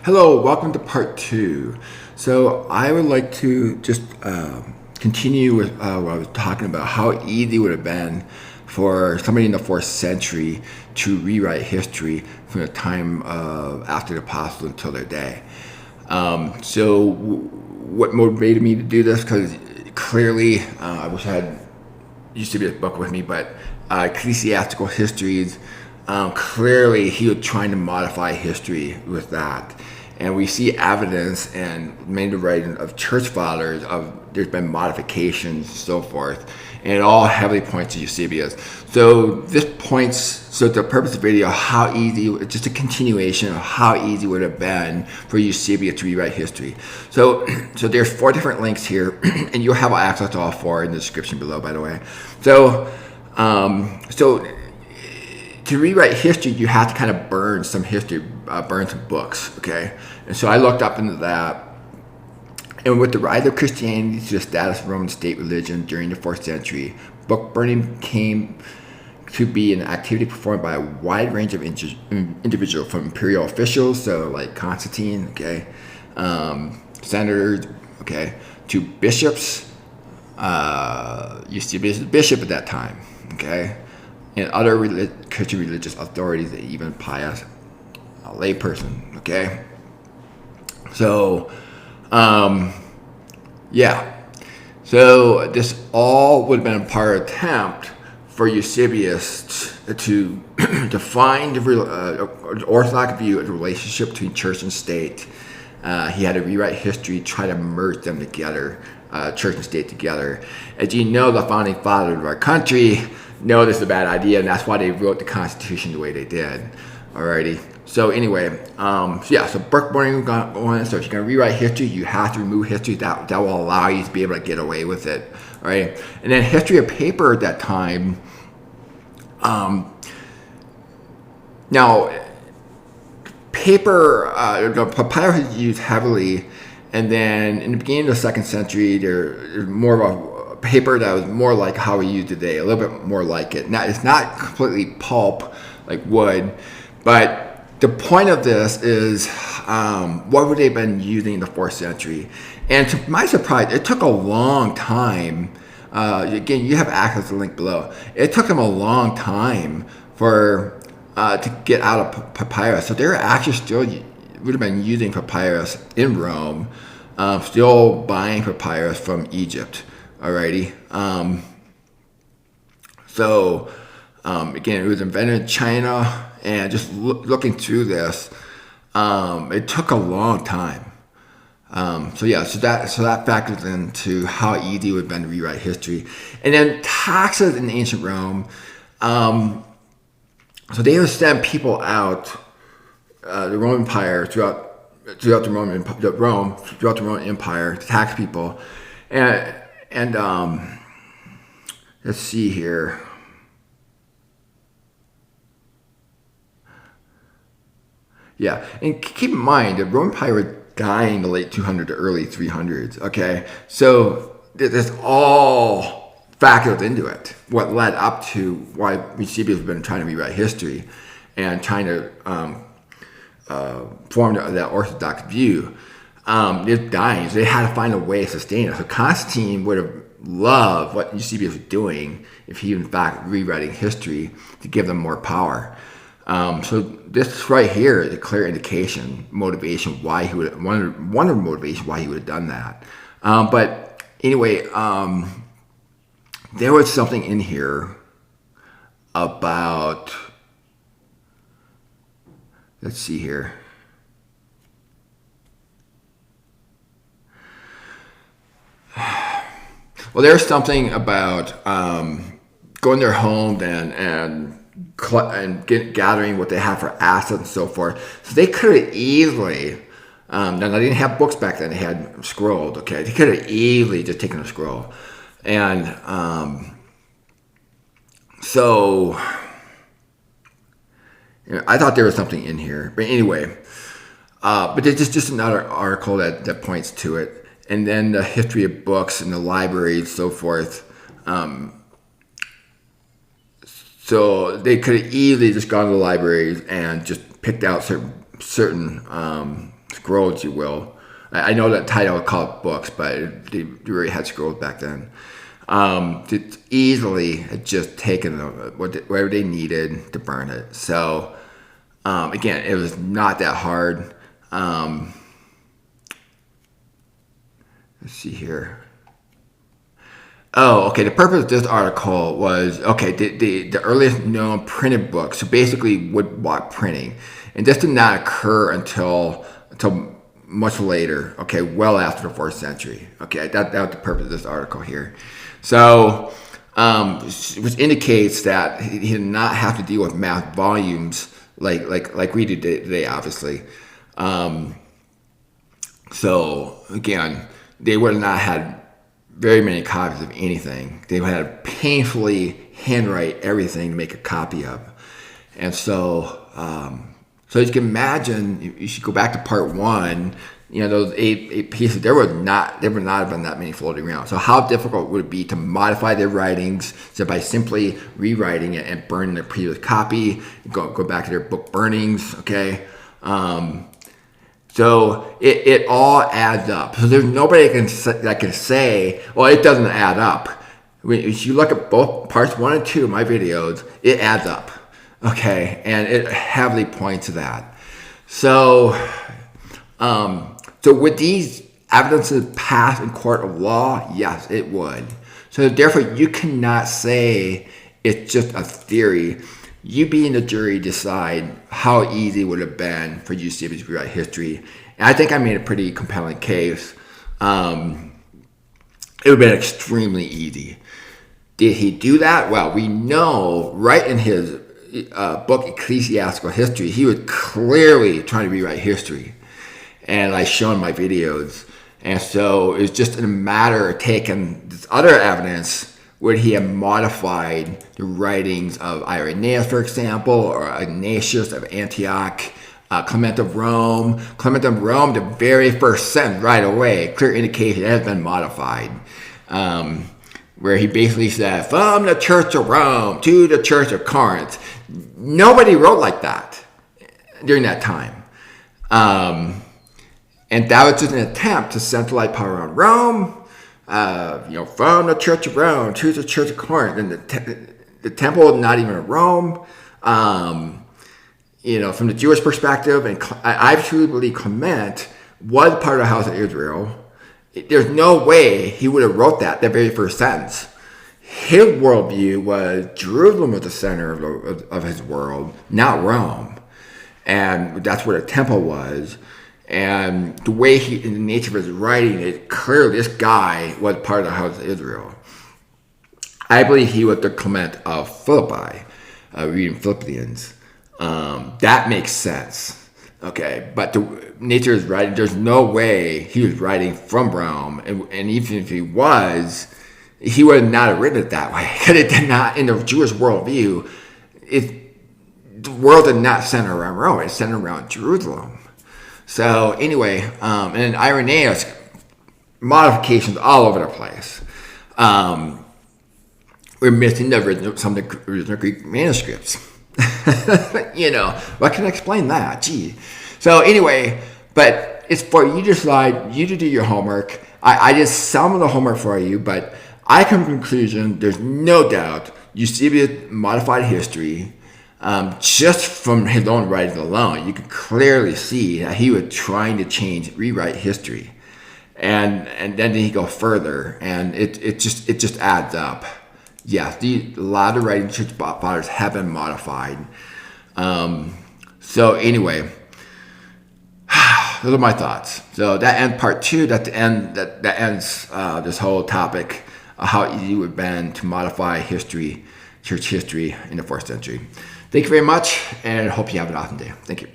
Hello, welcome to part two. So I would like to just continue with what I was talking about, how easy it would have been for somebody in the 4th century to rewrite history from the time of after the apostles until their day. What motivated me to do this? Because clearly, I wish I had used to be a book with me, but ecclesiastical histories. Clearly, he was trying to modify history with that, and we see evidence in many of the writings of church fathers of there's been modifications and so forth, and it all heavily points to Eusebius. So this points. So the purpose of the video, how easy, just a continuation of how easy it would have been for Eusebius to rewrite history. So there's 4 different links here, and you'll have access to all 4 in the description below, by the way. So to rewrite history, you have to kind of burn some history, burn some books, okay? And so I looked up into that. And with the rise of Christianity to the status of Roman state religion during the 4th century, book burning came to be an activity performed by a wide range of individuals, from imperial officials, so like Constantine, okay, senators, okay, to bishops. Eusebius was a bishop at that time, okay, and other Christian religious authorities, and even pious layperson, okay. So, so this all would have been a part of an attempt for Eusebius to define the Orthodox view of the relationship between church and state. He had to rewrite history, try to merge them together, church and state together. As you know, the founding fathers of our country know this is a bad idea, and that's why they wrote the Constitution the way they did. Alrighty. So anyway, so book burning going on. So if you're going to rewrite history, you have to remove history. That will allow you to be able to get away with it. All right. And then history of paper at that time. Now, paper, the papyrus is used heavily, and then in the beginning of the 2nd century, there's more of a paper that was more like how we use today, a little bit more like it. Now, it's not completely pulp like wood, but the point of this is what would they have been using in the 4th century? And to my surprise, it took a long time. Again, you have access to the link below. It took them a long time for to get out of papyrus. So they're actually still would have been using papyrus in Rome, still buying papyrus from Egypt. Alrighty. Again, it was invented in China, and just looking through this, it took a long time. So that factors into how easy it would have been to rewrite history. And then taxes in ancient Rome. So they would send people out, the Roman Empire throughout the Roman Empire to tax people, and let's see here. Yeah, and keep in mind, the Roman Empire was dying in the late 200s to early 300s, okay? So this all factors into it, what led up to why Eusebius has been trying to rewrite history and trying to form that Orthodox view. It's dying, so they had to find a way to sustain it. So Constantine would have loved what Eusebius was doing if he, in fact, rewriting history to give them more power. So this right here is a clear indication, motivation why he would one of the motivations why he would have done that. But anyway, there was something in here about. Let's see here. Well, there's something about going to their home and gathering what they have for assets and so forth. So they could have easily, now they didn't have books back then, they had scrolled, okay? They could have easily just taken a scroll. And I thought there was something in here. But anyway, but there's just another article that points to it. And then the history of books and the libraries, so forth. So they could have easily just gone to the libraries and just picked out certain scrolls, you will. I know that title is called books, but they really had scrolls back then. To easily had just taken whatever they needed to burn it. So again, it was not that hard. Let's see here. Oh, okay. The purpose of this article was, okay, the earliest known printed book, so basically woodblock printing. And this did not occur until much later, okay, well after the 4th century. Okay, that was the purpose of this article here. So, which indicates that he did not have to deal with mass volumes like we do today, obviously. So, again, they would have not had very many copies of anything. They had to painfully handwrite everything to make a copy of. And so, so as you can imagine, you should go back to part 1. Those eight pieces, there would not have been that many floating around. So how difficult would it be to modify their writings? So by simply rewriting it and burning the previous copy, go back to their book burnings, okay? So it all adds up. So there's nobody that can say, well, it doesn't add up. If you look at both parts 1 and 2 of my videos, it adds up, okay? And it heavily points to that. So, so would these evidences pass in court of law? Yes, it would. So therefore, you cannot say it's just a theory. You being the jury decide how easy it would have been for you to rewrite history. And I think I made a pretty compelling case. It would have been extremely easy. Did he do that? Well, we know right in his book, Ecclesiastical History, he was clearly trying to rewrite history. And I show in my videos. And so it's just a matter of taking this other evidence where he had modified the writings of Irenaeus, for example, or Ignatius of Antioch, Clement of Rome. Clement of Rome, the very first sentence right away, clear indication it has been modified. Where he basically said, from the Church of Rome to the Church of Corinth. Nobody wrote like that during that time. And that was just an attempt to centralize power on Rome, from the Church of Rome to the Church of Corinth. And the temple is not even in Rome. From the Jewish perspective, and I truly believe Clement was part of the house of Israel. There's no way he would have wrote that very first sentence. His worldview was Jerusalem was the center of his world, not Rome. And that's where the temple was. And the way in the nature of his writing, it clearly this guy was part of the house of Israel. I believe he was the Clement of Philippi, reading Philippians. That makes sense. Okay, but the nature of his writing, there's no way he was writing from Rome. And even if he was, he would not have written it that way. Because it did not, in the Jewish worldview, the world did not center around Rome. It centered around Jerusalem. So anyway, and then Irenaeus, modifications all over the place. We're missing some of the original Greek manuscripts. What can I explain that? Gee. So anyway, but it's for you to decide, you to do your homework. I did some of the homework for you, but I come to the conclusion, there's no doubt Eusebius modified history. Just from his own writings alone, you can clearly see that he was trying to rewrite history. And then he go further, and it just adds up. Yes, a lot of writings church fathers have been modified. So anyway, those are my thoughts. So that ends part 2. That ends this whole topic of how easy it would have been to modify history, church history in the 4th century. Thank you very much, and I hope you have an awesome day. Thank you.